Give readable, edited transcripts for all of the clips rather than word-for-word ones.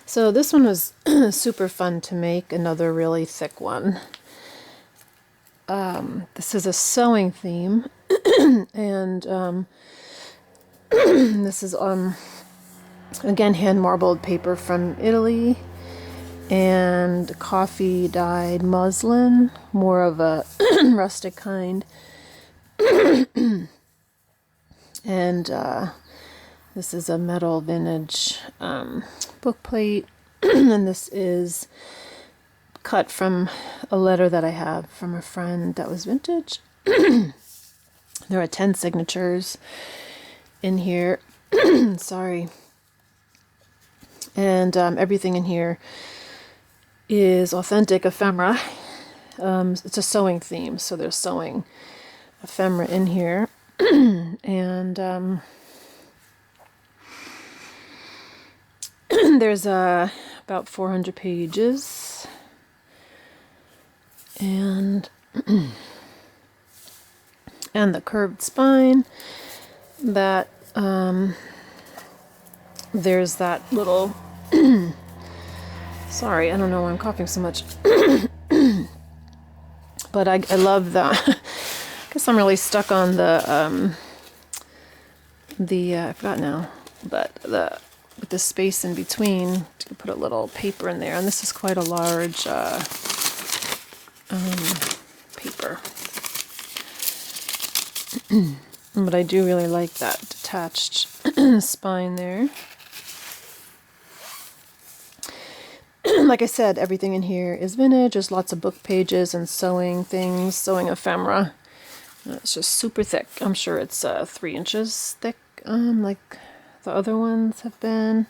So this one was super fun to make, another really thick one. This is a sewing theme, and this is again hand marbled paper from Italy, and coffee dyed muslin, more of a rustic kind, and this is a metal vintage book plate, and this is cut from a letter that I have from a friend that was vintage. There are 10 signatures in here. Sorry. And everything in here is authentic ephemera. It's a sewing theme, so there's sewing ephemera in here. And there's about 400 pages. And and the curved spine, that there's that little sorry, I don't know why I'm coughing so much. But I love that. I guess I'm really stuck on the I forgot now, but with the space in between to put a little paper in there, and this is quite a large paper. But I do really like that detached spine there. Like I said, everything in here is vintage. There's lots of book pages and sewing things, sewing ephemera. It's just super thick. I'm sure it's 3 inches thick, like the other ones have been.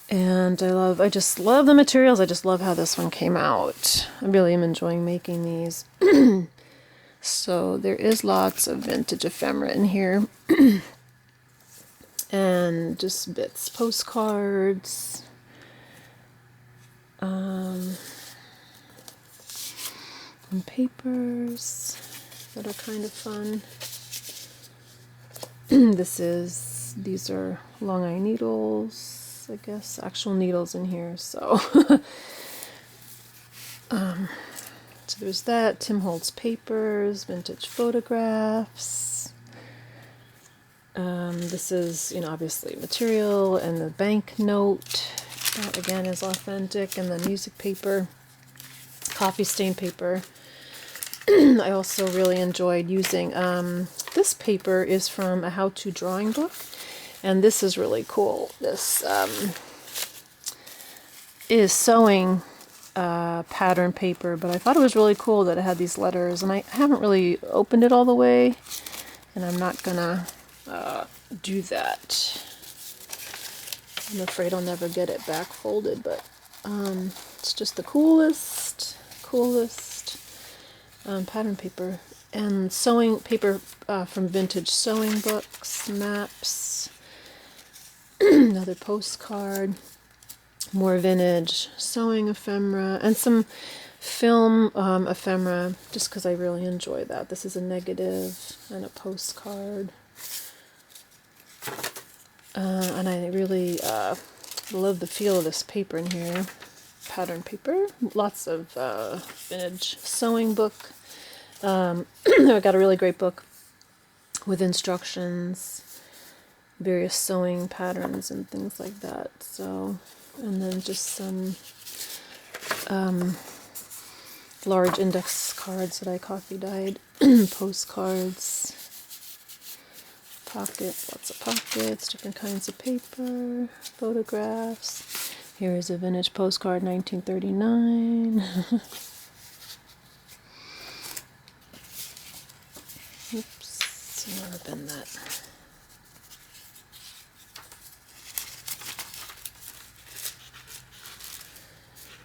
And I just love the materials. I just love how this one came out. I really am enjoying making these. So there is lots of vintage ephemera in here. And just bits, postcards. And papers that are kind of fun. These are long eye needles, I guess, actual needles in here, so. So there's that, Tim Holtz papers, vintage photographs. This is, obviously material, and the banknote, that again is authentic, and the music paper, coffee stain paper. I also really enjoyed using, this paper is from a how-to drawing book, and this is really cool. This is sewing pattern paper, but I thought it was really cool that it had these letters, and I haven't really opened it all the way, and I'm not gonna do that. I'm afraid I'll never get it back folded, but it's just the coolest pattern paper. And sewing paper from vintage sewing books, maps, another postcard, more vintage sewing ephemera, and some film ephemera, just because I really enjoy that. This is a negative and a postcard. And I really love the feel of this paper in here. Pattern paper. Lots of vintage sewing book. I got a really great book with instructions, various sewing patterns and things like that. So, and then just some large index cards that I coffee dyed, postcards. Lots of pockets, different kinds of paper, photographs. Here is a vintage postcard, 1939. Oops, I want to bend that.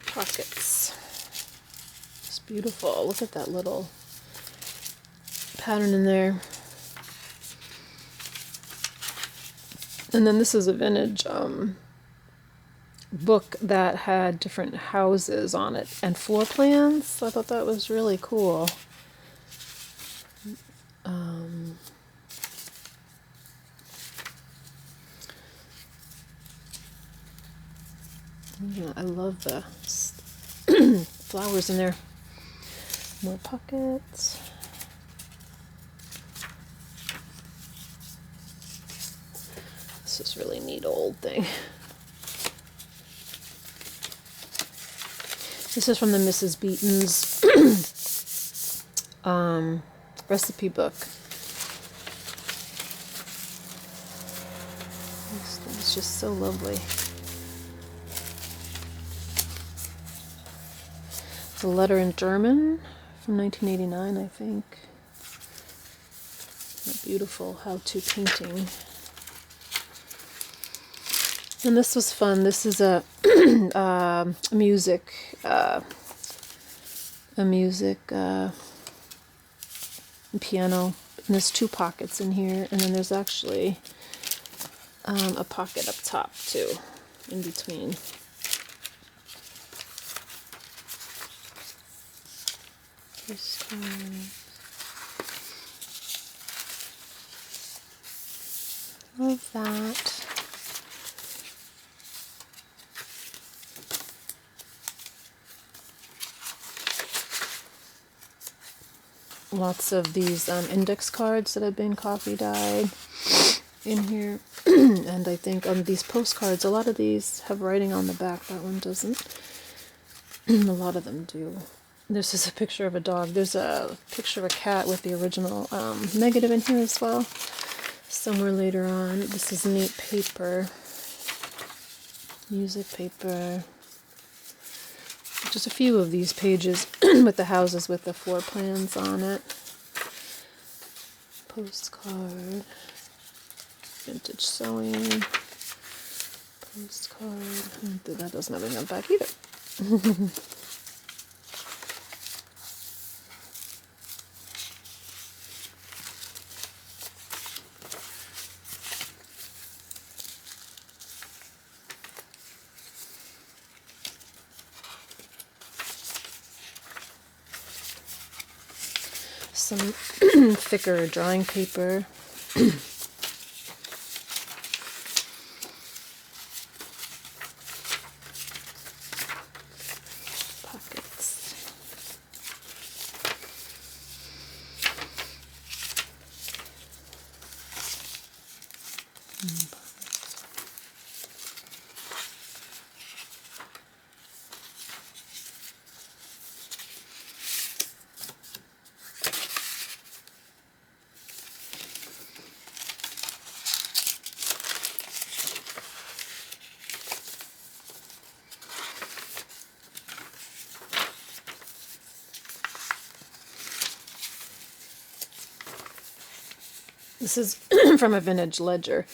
Pockets. It's beautiful. Look at that little pattern in there. And then this is a vintage book that had different houses on it and floor plans. So I thought that was really cool. Yeah, I love the flowers in there. More pockets. This is really neat old thing. This is from the Mrs. Beaton's recipe book. This thing's just so lovely. It's a letter in German from 1989, I think. A beautiful how-to painting. And this was fun. This is a music piano. And there's two pockets in here, and then there's actually a pocket up top too, in between. Love that. Lots of these index cards that have been coffee dyed in here. And I think on these postcards, a lot of these have writing on the back. That one doesn't. A lot of them do. This is a picture of a dog. There's a picture of a cat with the original negative in here as well. Somewhere later on. This is neat paper. Music paper. Just a few of these pages with the houses with the floor plans on it. Postcard. Vintage sewing. Postcard. That doesn't have anything on the back either. Some thicker drawing paper. Pockets. This is from a vintage ledger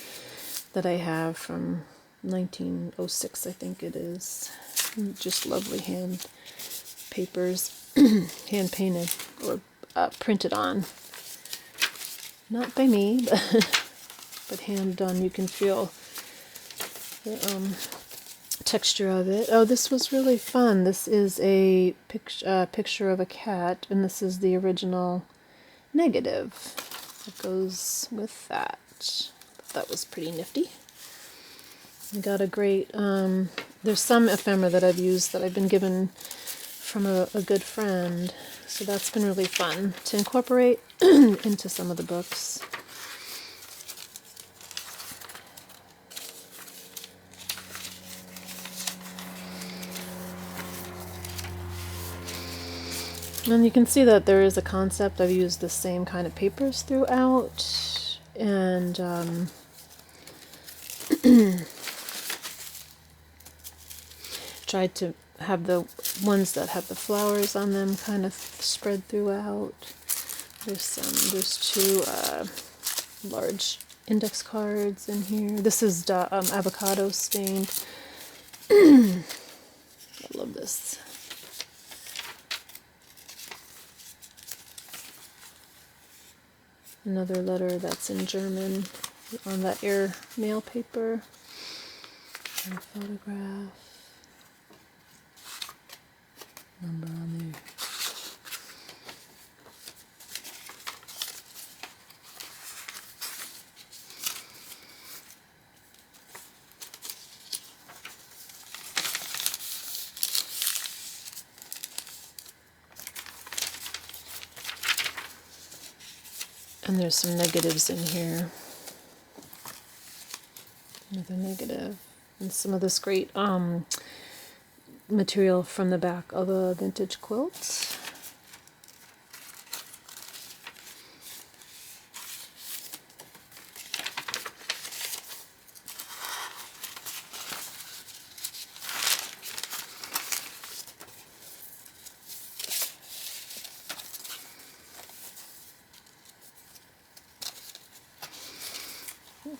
that I have from 1906, I think it is. Just lovely hand papers, hand painted or printed on. Not by me, but hand done. You can feel the texture of it. Oh, this was really fun. This is a picture of a cat, and this is the original negative that goes with that. That was pretty nifty. I got a great, there's some ephemera that I've used that I've been given from a good friend, so that's been really fun to incorporate into some of the books. And you can see that there is a concept. I've used the same kind of papers throughout, and tried to have the ones that have the flowers on them kind of spread throughout. There's two large index cards in here. This is avocado stained. I love this. Another letter that's in German on that air mail paper. And a photograph. Number on there. And there's some negatives in here. Another negative. And some of this great material from the back of a vintage quilt.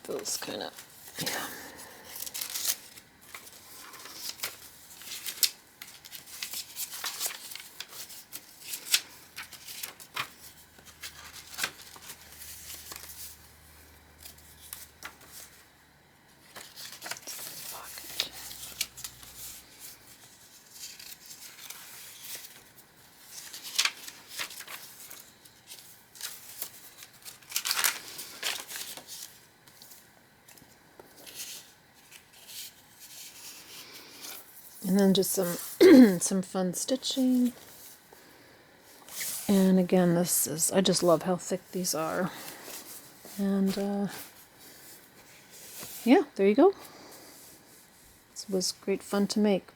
Those kind of, yeah. Pocket. And then just some some fun stitching. And again, this is, I just love how thick these are. And yeah, there you go. This was great fun to make.